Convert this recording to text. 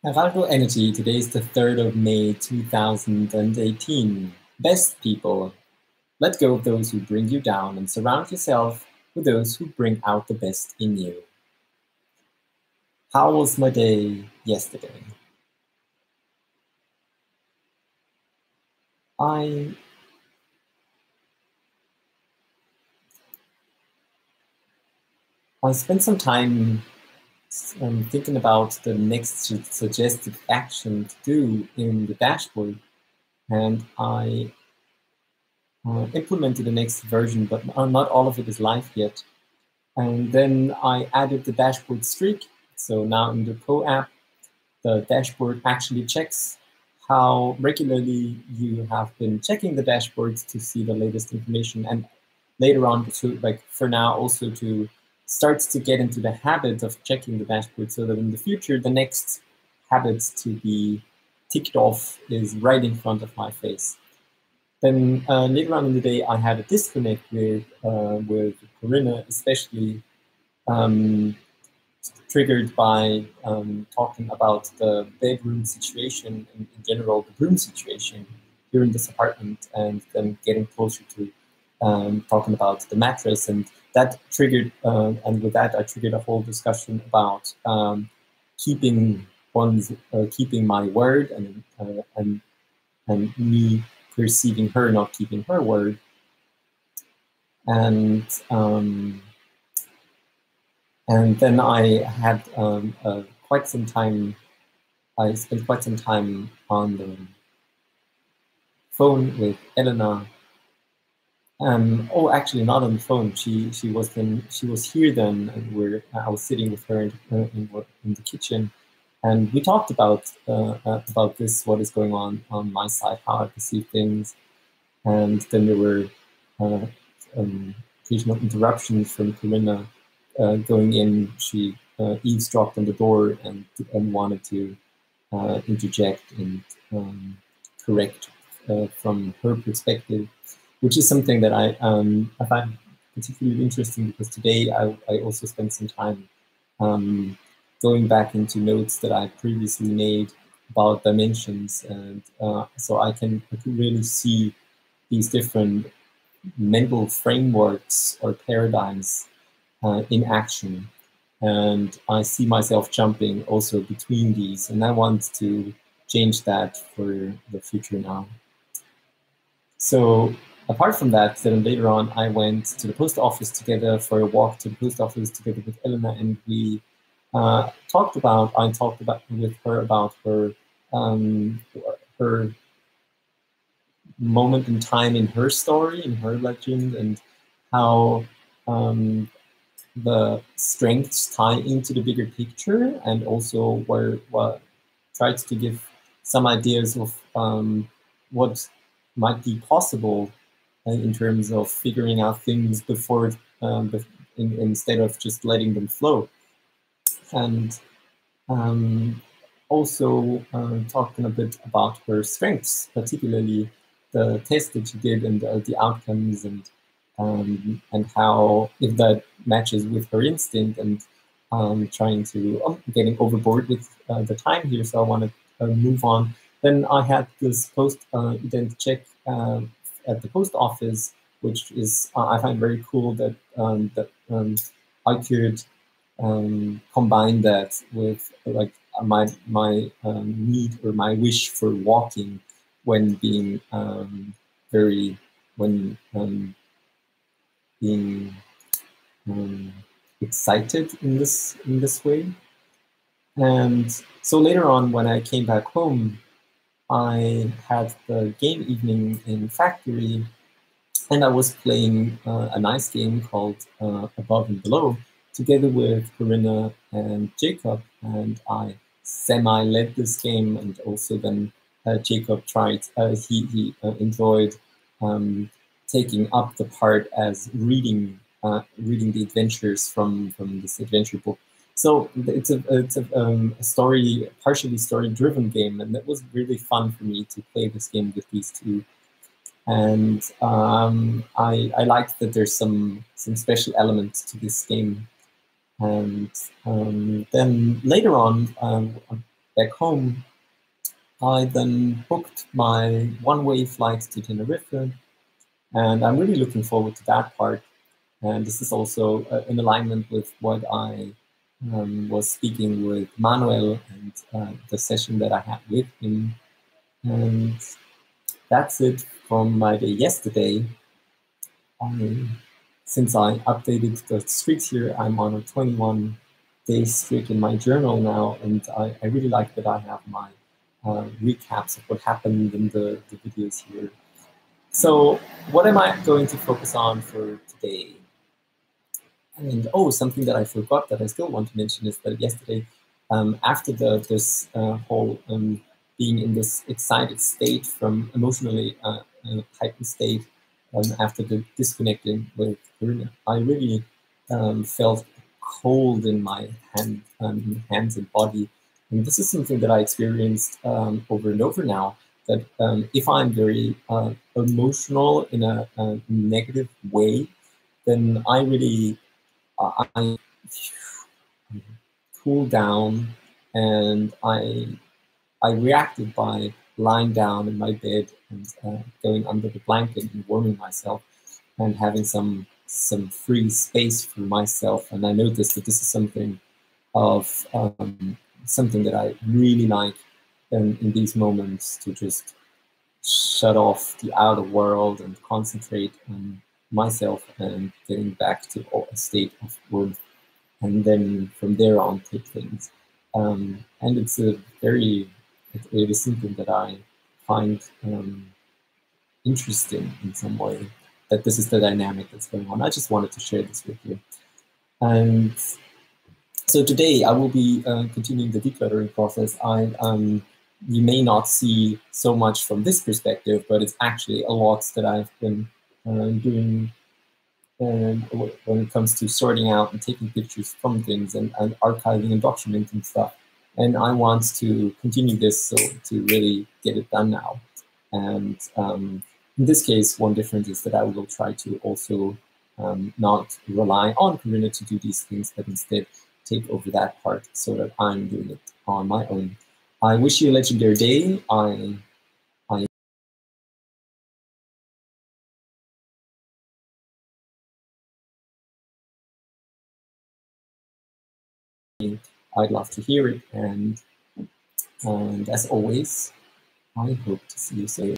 Arauco Energy, today is the 3rd of May 2018. Best people, let go of those who bring you down and surround yourself with those who bring out the best in you. How was my day yesterday? I spent some time thinking about the next suggested action to do in the dashboard, and I implemented the next version, but not all of it is live yet. And then I added the dashboard streak. So now in the Pro app, the dashboard actually checks how regularly you have been checking the dashboard to see the latest information, and later on, to like for now, also to start to get into the habit of checking the dashboard, so that in the future, the next habit to be ticked off is right in front of my face. Then later on in the day, I had a disconnect with Corinna, especially triggered by talking about the bedroom situation and in general the room situation here in this apartment, and then getting closer to talking about the mattress, and that triggered and with that I triggered a whole discussion about keeping my word, and me perceiving her not keeping her word, and then I had quite some time. I spent quite some time on the phone with Elena. Oh, actually, not on the phone. She was here then, and I was sitting with her in the kitchen, and we talked about this, what is going on my side, how I perceive things, and then there were occasional interruptions from Corinna. Going in, she eavesdropped on the door and wanted to interject and correct from her perspective, which is something that I find particularly interesting, because today I also spent some time going back into notes that I previously made about dimensions, and so I can really see these different mental frameworks or paradigms in action, and I see myself jumping also between these, and I want to change that for the future now. So apart from that, then later on I went to the post office together for a walk to the post office together with Elena, and we talked about with her about her her moment in time in her story, in her legend, and how the strengths tie into the bigger picture, and also what tries to give some ideas of what might be possible in terms of figuring out things before instead of just letting them flow, and also talking a bit about her strengths, particularly the test that she did and the outcomes, and how, if that matches with her instinct, and trying to getting overboard with the time here, so I want to move on. Then I had this post-ident check at the post office, which is I find very cool that I could combine that with like my need or my wish for walking when being being excited in this way. And so later on, when I came back home, I had the game evening in Factory, and I was playing a nice game called Above and Below together with Corinna and Jacob, and I semi-led this game, and also then Jacob tried, he enjoyed taking up the part as reading the adventures from this adventure book. So it's a story, partially story-driven game, and that was really fun for me to play this game with these two. And I like that there's some special elements to this game. And then later on, back home, I then booked my one-way flight to Tenerife, and I'm really looking forward to that part. And this is also in alignment with what I was speaking with Manuel and the session that I had with him. And that's it from my day yesterday. Since I updated the streaks here, I'm on a 21-day streak in my journal now, and I really like that I have my recaps of what happened in the videos here. So what am I going to focus on for today? And oh, something that I forgot that I still want to mention is that yesterday, after this whole being in this excited state from emotionally heightened state, after the disconnecting with Karina, I really felt cold in my hands and body. And this is something that I experienced over and over now, that if I'm very emotional in a negative way, then I really I cooled down, and I reacted by lying down in my bed and going under the blanket and warming myself and having some free space for myself. And I noticed that this is something of something that I really like in these moments, to just shut off the outer world and concentrate on myself and getting back to a state of warmth, and then from there on take things. And it's a very, it is something that I find interesting in some way, that this is the dynamic that's going on. I just wanted to share this with you. And so today I will be continuing the decluttering process. You may not see so much from this perspective, but it's actually a lot that I've been doing when it comes to sorting out and taking pictures from things and archiving and documenting stuff. And I want to continue this, so to really get it done now. And in this case, one difference is that I will try to also not rely on Karina to do these things, but instead take over that part so that I'm doing it on my own. I wish you a legendary day. I'd love to hear it, and as always, I hope to see you soon.